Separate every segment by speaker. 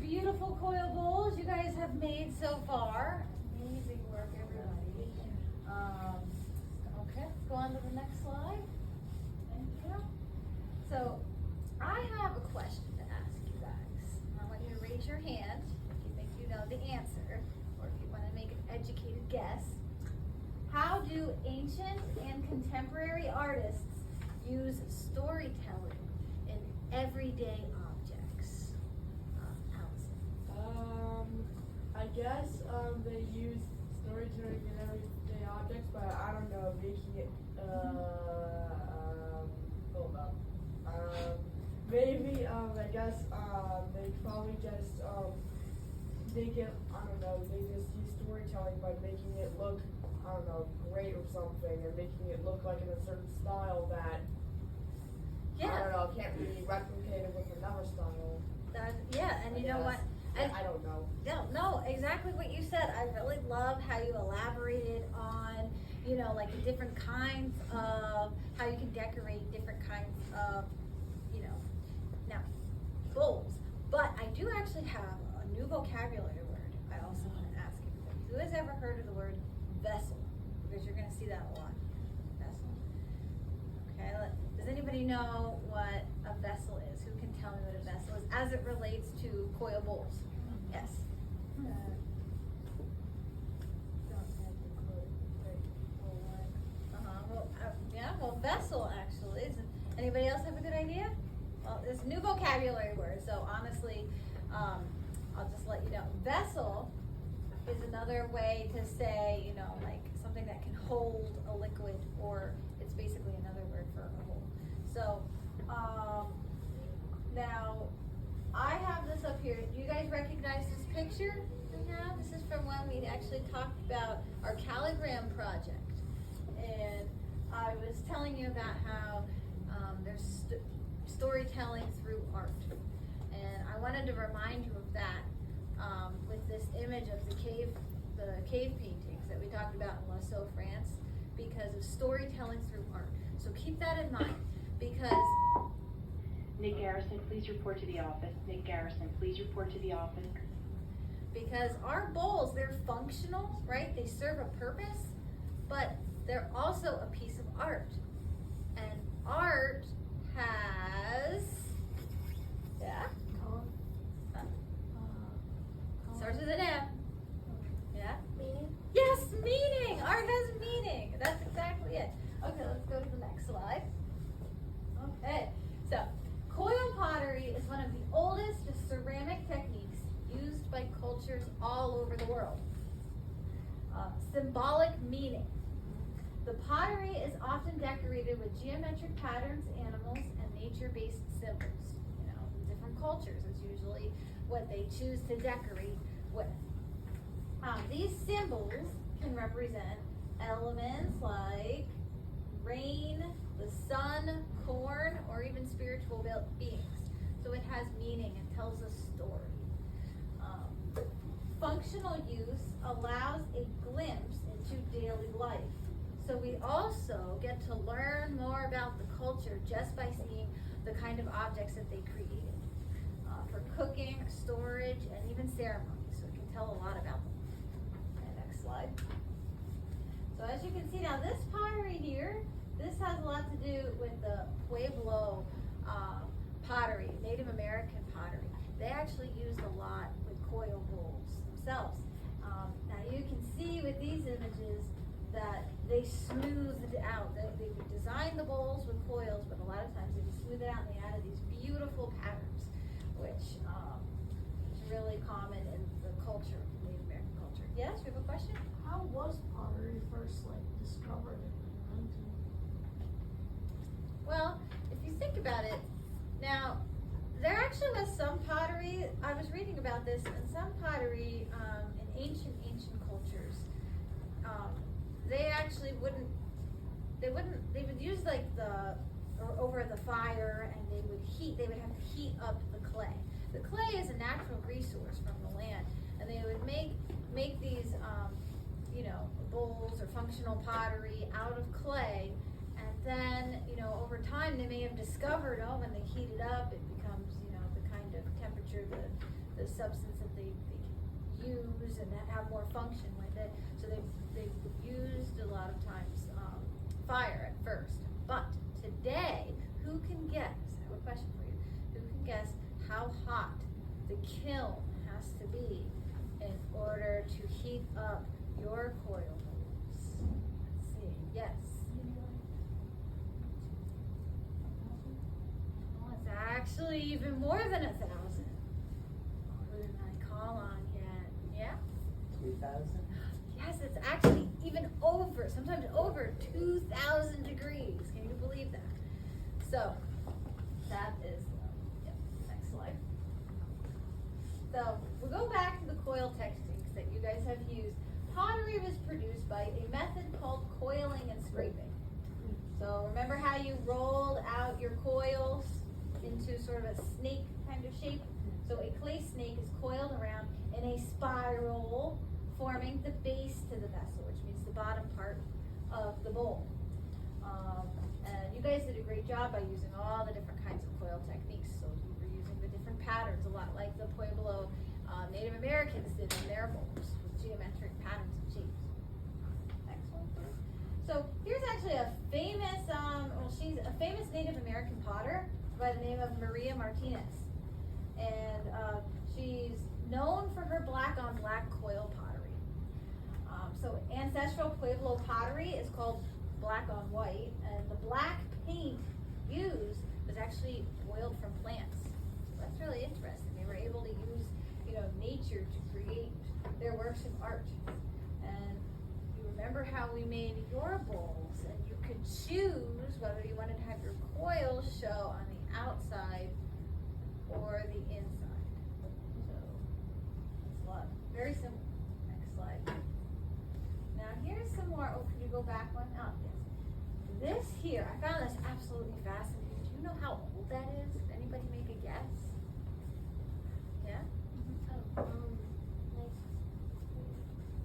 Speaker 1: beautiful coil bowls you guys have made so far. Amazing work, everybody. Okay, let's go on to the next slide. Thank you. So, I have a question to ask you guys. I want you to raise your hand if you think you know the answer, or if you want to make an educated guess. How do ancient and contemporary artists use storytelling in everyday objects? Allison.
Speaker 2: I guess they use storytelling in everyday objects, but I don't know, making it, hold up. Maybe, I guess, they probably just, make it, I don't know, they just use storytelling by making it look, I don't know, great or something, and making it look like in a certain style that, I don't know, can't be replicated with another style.
Speaker 1: And you know what? And
Speaker 2: I don't know.
Speaker 1: No, exactly what you said. I really love how you elaborated on, like the different kinds of, how you can decorate different kinds of, now, bowls. But I do actually have a new vocabulary word I also want to ask everybody. Who has ever heard of the word vessel? Because you're going to see that a lot. Vessel. Okay, does anybody know what a vessel is? Who can tell me what a vessel is as it relates to coil bowls? Yes. Well, vessel actually. Anybody else have a good idea? Well, there's a new vocabulary word, so honestly, I'll just let you know. Vessel is another way to say, like something that can hold a liquid, or it's basically another word for a bowl. So, now, I have this up here. Do you guys recognize this picture we have? This is from when we actually talked about our calligram project. And I was telling you about how there's storytelling through art. And I wanted to remind you of that with this image of the cave paintings that we talked about in Lascaux, France, because of storytelling through art. So keep that in mind, because
Speaker 3: Nick Garrison, please report to the office. Nick Garrison, please report to the office.
Speaker 1: Because our bowls, they're functional, right? They serve a purpose, but they're also a piece of art. And art has, starts with an M. Yeah?
Speaker 4: Meaning?
Speaker 1: Yes, meaning! Art has meaning. That's exactly it. Okay, let's go to the next slide. Okay, so coil pottery is one of the oldest ceramic techniques used by cultures all over the world. Symbolic meaning. The pottery is often decorated with geometric patterns, animals, and nature-based symbols. Different cultures is usually what they choose to decorate with. These symbols can represent elements like rain, the sun, corn, or even spiritual beings. So it has meaning and tells a story. Functional use allows a glimpse into daily life. So we also get to learn more about the culture just by seeing the kind of objects that they created. For cooking, storage, and even ceremony. So we can tell a lot about them. Okay, next slide. So as you can see now, this pottery here, this has a lot to do with the Pueblo pottery, Native American pottery. They actually used a lot with coil bowls themselves. Now you can see with these images that they smoothed out. They would design the bowls with coils, but a lot of times they would smooth it out and they added these beautiful patterns, which is really common in the culture, Native American culture. Yes, you have a question?
Speaker 4: How was pottery first discovered and invented?
Speaker 1: Well, if you think about it, now there actually was some pottery. I was reading about this, and some pottery in ancient cultures, they actually they would use over the fire, and they would have to heat up the clay. The clay is a natural resource from the land, and they would make these bowls or functional pottery out of clay, and then over time they may have discovered, when they heat it up it becomes the kind of temperature the substance that they can use and have more function with it. So they've used a lot of times fire at first. But today, who can guess? I have a question for you. Who can guess how hot the kiln has to be in order to heat up your coil bolts? Let's see. Yes. Oh, it's actually even more than 1,000. Who did I call on yet? Yeah?
Speaker 5: 2,000?
Speaker 1: Yes, it's actually even over, sometimes over 2,000 degrees. Can you believe that? So, that is, next slide. So, we'll go back to the coil techniques that you guys have used. Pottery was produced by a method called coiling and scraping. So, remember how you rolled out your coils into sort of a snake kind of shape? So, a clay snake is coiled around in a spiral, forming the base to the vessel, which means the bottom part of the bowl. And you guys did a great job by using all the different kinds of coil techniques. So you were using the different patterns, a lot like the Pueblo Native Americans did in their bowls, with geometric patterns and shapes. Next one, please. So here's actually a famous, she's a famous Native American potter by the name of Maria Martinez. And she's known for her black on black coil pottery. So ancestral Pueblo pottery is called black on white, and the black paint used was actually boiled from plants. So that's really interesting. They were able to use, nature to create their works of art. And you remember how we made your bowls, and you could choose whether you wanted to have your coils show on the outside or the inside. So it's a lot, very simple. Next slide. Now here's some more. Oh, could you go back one? Oh, yes. This here, I found this absolutely fascinating. Do you know how old that is? Can anybody make a guess? Yeah?
Speaker 4: Like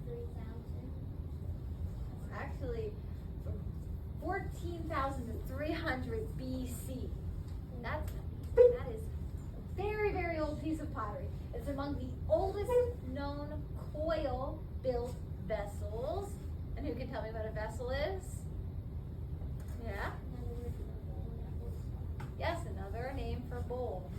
Speaker 4: 3,000.
Speaker 1: It's actually from 14,300 BC. That is a very, very old piece of pottery. It's among the oldest known coil-built vessels. And who can tell me what a vessel is? Yeah? Yes, another name for bowl.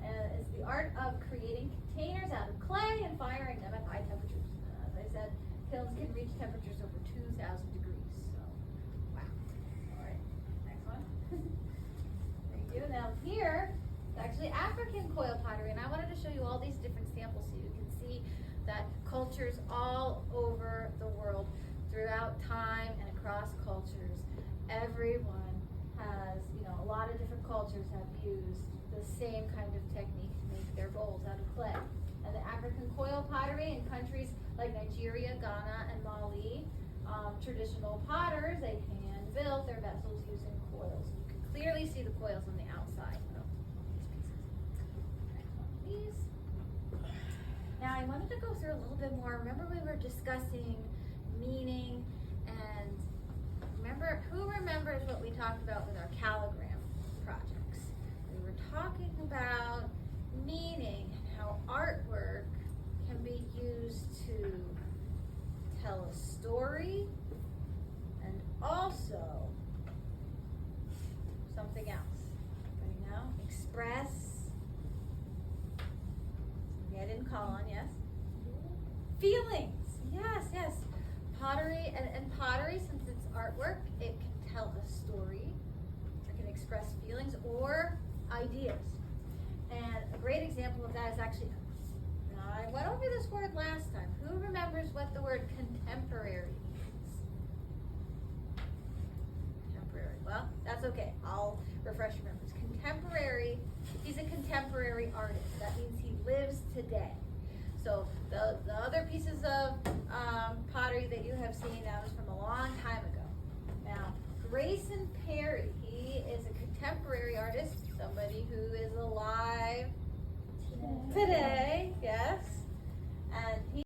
Speaker 1: And it's the art of creating containers out of clay and firing them at high temperatures. As I said, kilns can reach temperatures over 2,000 degrees. So, wow. All right, next one. Thank you. Now here, it's actually African coil pottery, and I wanted to show you all these different samples so you can see that cultures all over the world, throughout time and across cultures, everyone has, a lot of different cultures have used the same kind of technique to make their bowls out of clay. And the African coil pottery in countries like Nigeria, Ghana, and Mali, traditional potters, they hand built their vessels using coils. You can clearly see the coils on the outside of these pieces. Next one, please. Now I wanted to go through a little bit more. Remember we were discussing meaning, and who remembers what we talked about with our calligram projects? We were talking about meaning and how artwork can be used to tell a story and also something else. Anybody know? Express. I didn't call on, yes? Feelings. Yes, yes. Pottery, and pottery, since it's artwork, it can tell a story, it can express feelings or ideas. And a great example of that is actually, now I went over this word last time. Who remembers what the word contemporary means? Contemporary. Well, that's okay. I'll refresh your memories. Contemporary, he's a contemporary artist. That means he lives today. So the other pieces of pottery that you have seen now is from a long time ago. Now, Grayson Perry, he is a contemporary artist, somebody who is alive today, yes. And he